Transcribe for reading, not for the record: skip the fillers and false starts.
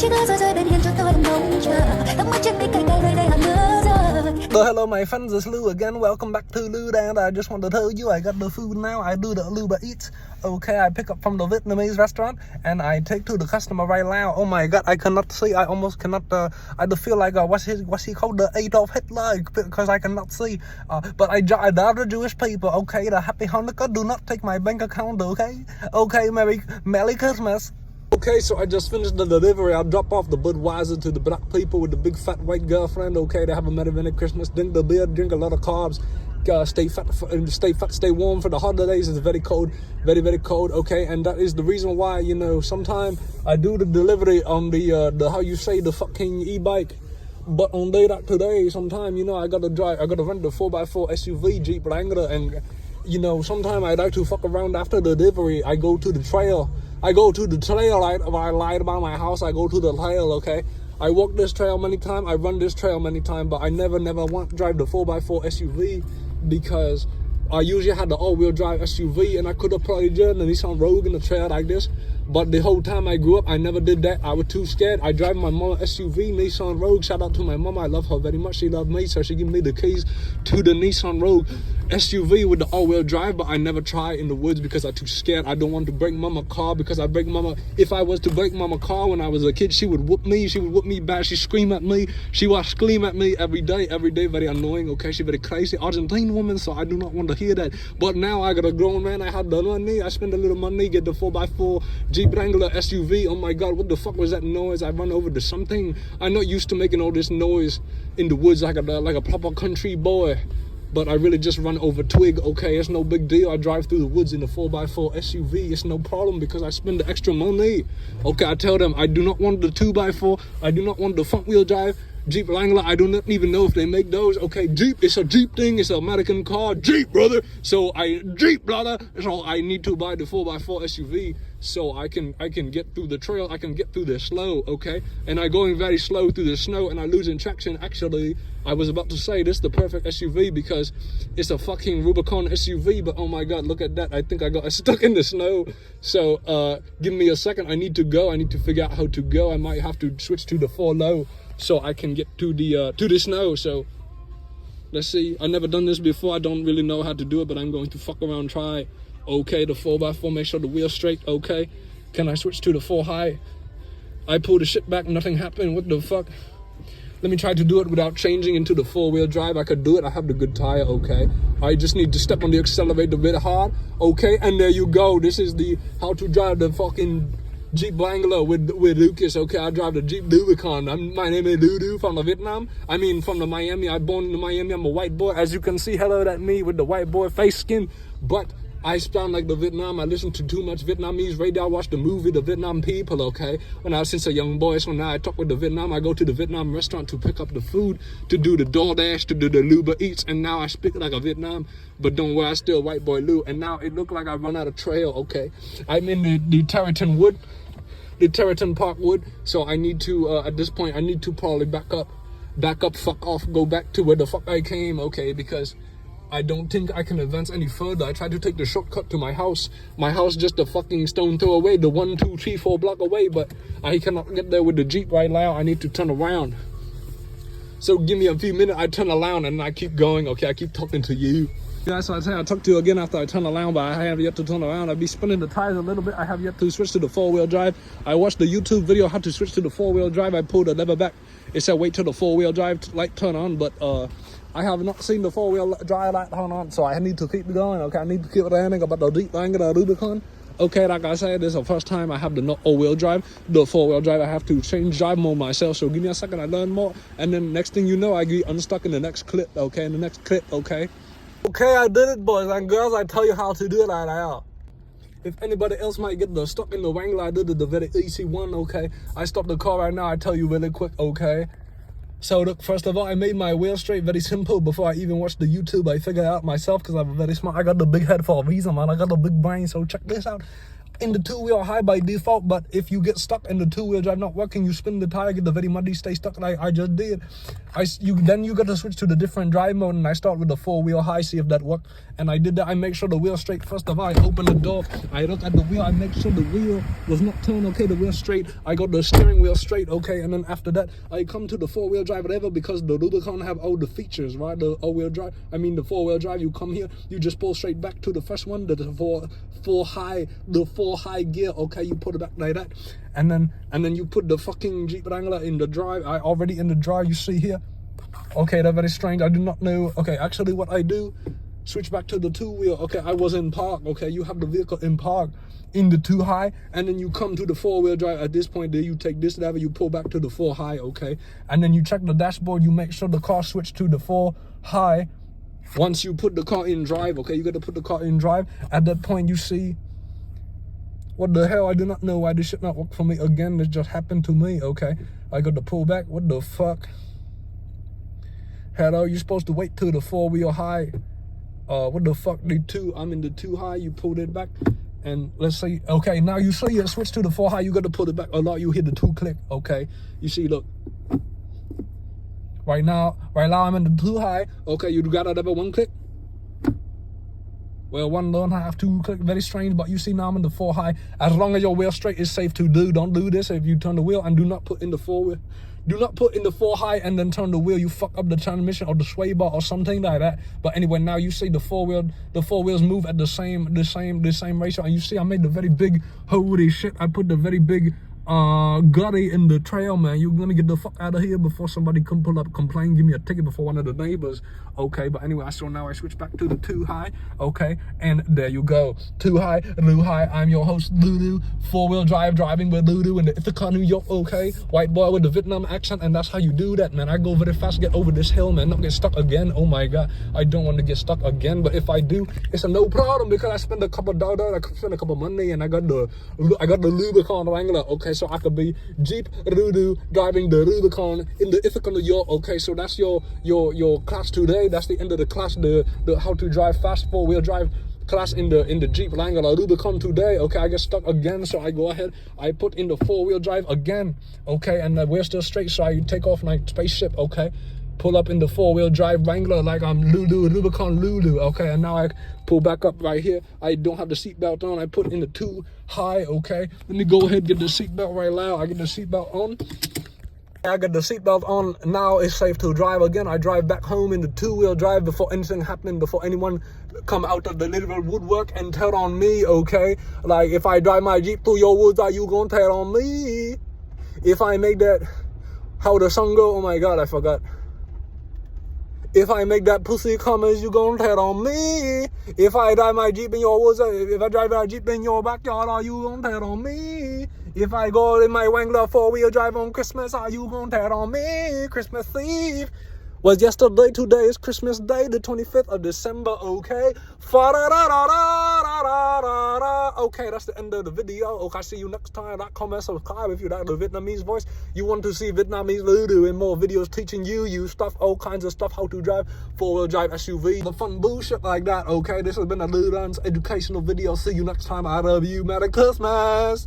Hello my friends, it's Lu again. Welcome back to Lu, and I just want to tell you I got the food now. I do the Uber Eats. Okay, I pick up from the Vietnamese restaurant and I take to the customer right now. Oh my god, I cannot see. I almost cannot. I do feel like what's he called, the Adolf Hitler, because I cannot see. But I love the Jewish people. Okay, the Happy Hanukkah. Do not take my bank account. Okay, Merry Christmas. Okay, so I just finished the delivery. I'll drop off the Budweiser to the black people with the big fat white girlfriend. Okay, they have a Merry Christmas. Drink the beer, drink a lot of carbs. Stay warm for the holidays. It's very cold, very cold. Okay, and that is the reason why, you know, sometimes I do the delivery on the how you say, the fucking e-bike. But on day like today, sometimes, you know, I gotta rent the 4x4 SUV Jeep Wrangler, and you know, sometimes I like to fuck around after the delivery. I go to the trail. I lied about my house. I go to the trail, okay? I walk this trail many times. I run this trail many times, but I never want to drive the 4x4 SUV because I usually had the all-wheel drive SUV, and I could have probably driven the Nissan Rogue in the trail like this. But the whole time I grew up, I never did that. I was too scared. I drive my mama SUV, Nissan Rogue. Shout out to my mama. I love her very much. She loved me, so she gave me the keys to the Nissan Rogue SUV with the all-wheel drive, but I never tried in the woods because I'm too scared. I don't want to break mama's car, because I break mama. If I was to break mama's car when I was a kid, she would whoop me. She would whoop me bad. She scream at me. She was scream at me every day, very annoying. Okay, she very crazy Argentine woman, so I do not want to hear that. But now I got a grown man. I have the money. I spend a little money, get the 4x4 Jeep Wrangler SUV. Oh my god, what the fuck was that noise? I run over to something. I'm not used to making all this noise in the woods like a proper country boy. But I really just run over twig, okay? It's no big deal. I drive through the woods in a 4x4 SUV. It's no problem because I spend the extra money. Okay, I tell them I do not want the 2x4. I do not want the front wheel drive Jeep Wrangler. I do not even know if they make those. Okay, Jeep, it's a Jeep thing. It's an American car. Jeep, brother. So I need to buy the 4x4 SUV so I can get through the trail. I can get through the slow, okay? And I'm going very slow through the snow and I'm losing traction. Actually, I was about to say this is the perfect SUV because it's a fucking Rubicon SUV, but oh my god, look at that. I think I got stuck in the snow. So give me a second. I need to go. I need to figure out how to go. I might have to switch to the 4 low so I can get to the snow. So let's see. I've never done this before. I don't really know how to do it, but I'm going to fuck around, try. Okay, the 4x4, make sure the wheel's straight. Okay, can I switch to the 4 high? I pull the shit back, nothing happened. What the fuck? Let me try to do it without changing into the 4-wheel drive. I could do it. I have the good tire, okay? I just need to step on the accelerator a bit hard. Okay, and there you go. This is the how to drive the fucking Jeep Wrangler with Lucas. Okay, I drive the Jeep Rubicon. My name is Lu from the Vietnam. I mean, from the Miami. I'm born in Miami. I'm a white boy. As you can see, hello, that's me with the white boy face skin. But I sound like the Vietnam. I listen to too much Vietnamese radio. I watch the movie The Vietnam People, okay? When I was since a young boy, so now I talk with the Vietnam. I go to the Vietnam restaurant to pick up the food, to do the DoorDash, to do the Uber Eats, and now I speak like a Vietnam. But don't worry, I still white boy Lu. And now it look like I run out of trail, okay? I'm in the Territon Wood, the Territon Park Wood. So I need to, at this point, I need to probably back up, fuck off, go back to where the fuck I came, okay? Because I don't think I can advance any further. I tried to take the shortcut to my house. My house just a fucking stone throw away, the 1, 2, 3, 4 block away, but I cannot get there with the Jeep right now. I need to turn around. So give me a few minutes, I turn around and I keep going, okay? I keep talking to you. Yeah, so I say I'll talk to you again after I turn around, but I have yet to turn around. I'll be spinning the tires a little bit. I have yet to switch to the 4-wheel drive. I watched the YouTube video how to switch to the 4-wheel drive. I pulled the lever back. It said wait till the 4-wheel drive light turn on, but I have not seen the 4-wheel drive light turn on, so I need to keep going, okay? I need to keep learning about the Jeep Wrangler Rubicon. Okay, like I said, this is the first time I have the not all-wheel drive. The 4-wheel drive, I have to change drive mode myself, so give me a second, I learn more. And then next thing you know, I get unstuck in the next clip, okay? In the next clip, okay? Okay, I did it, boys and girls. I tell you how to do it right now. If anybody else might get stuck in the Wrangler, I did it the very easy one, okay? I stopped the car right now, I tell you really quick, okay? So look, first of all, I made my wheel straight, very simple. Before I even watched the YouTube, I figured out myself because I'm very smart. I got the big head for a reason, man. I got the big brain, so check this out. in the two-wheel high by default, but if you get stuck and the two-wheel drive not working, you spin the tire, get the very muddy, stay stuck like I just did. Then you got to switch to the different drive mode, and I start with the four-wheel high, see if that worked. And I did that. I make sure the wheel straight. First of all, I open the door, I look at the wheel, I make sure the wheel was not turned, okay, the wheel straight. I got the steering wheel straight, okay, and then after that, I come to the four-wheel drive, whatever, because the Rubicon have all the features, right? The all-wheel drive, the four-wheel drive, you come here, you just pull straight back to the first one, the four high gear, okay, you put it back like that, and then you put the fucking Jeep Wrangler in the drive. I already in the drive, you see here, okay, that's very strange. I do not know. Okay, actually what I do, switch back to the two-wheel. Okay, I was in park. Okay, you have the vehicle in park in the two high, and then you come to the four-wheel drive. At this point there, you take this lever, you pull back to the four high, okay, and then you check the dashboard, you make sure the car switch to the four high. Once you put the car in drive, okay, you got to put the car in drive. At that point you see, what the hell, I do not know why this shit not work for me again. This just happened to me, okay. I got to pull back. What the fuck? Hello, you're supposed to wait till the four-wheel high. What the fuck, I'm in the two high, you pulled it back. And let's see, okay, now you see it switch to the four high, you got to pull it back a lot. You hit the two click, okay. You see, look. Right now I'm in the two high, okay, you got to double one click. Well, one don't have to click, very strange, but you see now I'm in the four high. As long as your wheel straight, is safe to do. Don't do this if you turn the wheel, and do not put in the four wheel. Do not put in the four high and then turn the wheel. You fuck up the transmission or the sway bar or something like that. But anyway, now you see the four wheels move at the same ratio. And you see I made the very big, holy shit, I put the very big gutty in the trail, man. You let me get the fuck out of here before somebody come pull up, complain, give me a ticket before one of the neighbors, okay. But anyway, so now I switch back to the two high, okay, and there you go, two high, Lu high. I'm your host, Lulu, four-wheel drive, driving with Lulu in the Ithaca, New York, okay, white boy with the Vietnam accent, and that's how you do that, man. I go very fast, get over this hill, man, not get stuck again. Oh my god, I don't want to get stuck again, but if I do, it's a no problem, because I spend a couple dollars, I spend a couple money, and I got the Rubicon Wrangler, okay. So I could be Jeep Rudu driving the Rubicon in the Ithaca, New York. Okay, so that's your class today. That's the end of the class, the how to drive fast four-wheel drive class in the Jeep Wrangler Rubicon today. Okay, I get stuck again, so I go ahead, I put in the four-wheel drive again. Okay, and we're still straight, so I take off my spaceship. Okay, pull up in the four-wheel drive Wrangler like I'm Lulu, Rubicon Lulu, okay, and now I pull back up right here. I don't have the seatbelt on. I put in the two high, okay. Let me go ahead, get the seatbelt right now. I get the seatbelt on. I got the seatbelt on. Now it's safe to drive again. I drive back home in the two-wheel drive before anything happening, before anyone come out of the literal woodwork and tell on me, okay. Like, if I drive my Jeep through your woods, are you gonna tell on me? If I make that, how the song go? Oh my god, I forgot. If I make that pussy comment, you gon' tell on me. If I drive my Jeep in your woods, if I drive my Jeep in your backyard, are you gon' tell on me? If I go in my Wrangler four-wheel drive on Christmas, are you gon' tell on me? Christmas Eve was yesterday, today is Christmas Day, the 25th of December, okay? Okay, that's the end of the video. Okay, see you next time. Like, comment, subscribe if you like the Vietnamese voice. You want to see Vietnamese Ludu and more videos teaching you stuff, all kinds of stuff, how to drive four-wheel drive SUV, the fun bullshit like that, okay? This has been a Ludan's educational video. See you next time. I love you. Merry Christmas.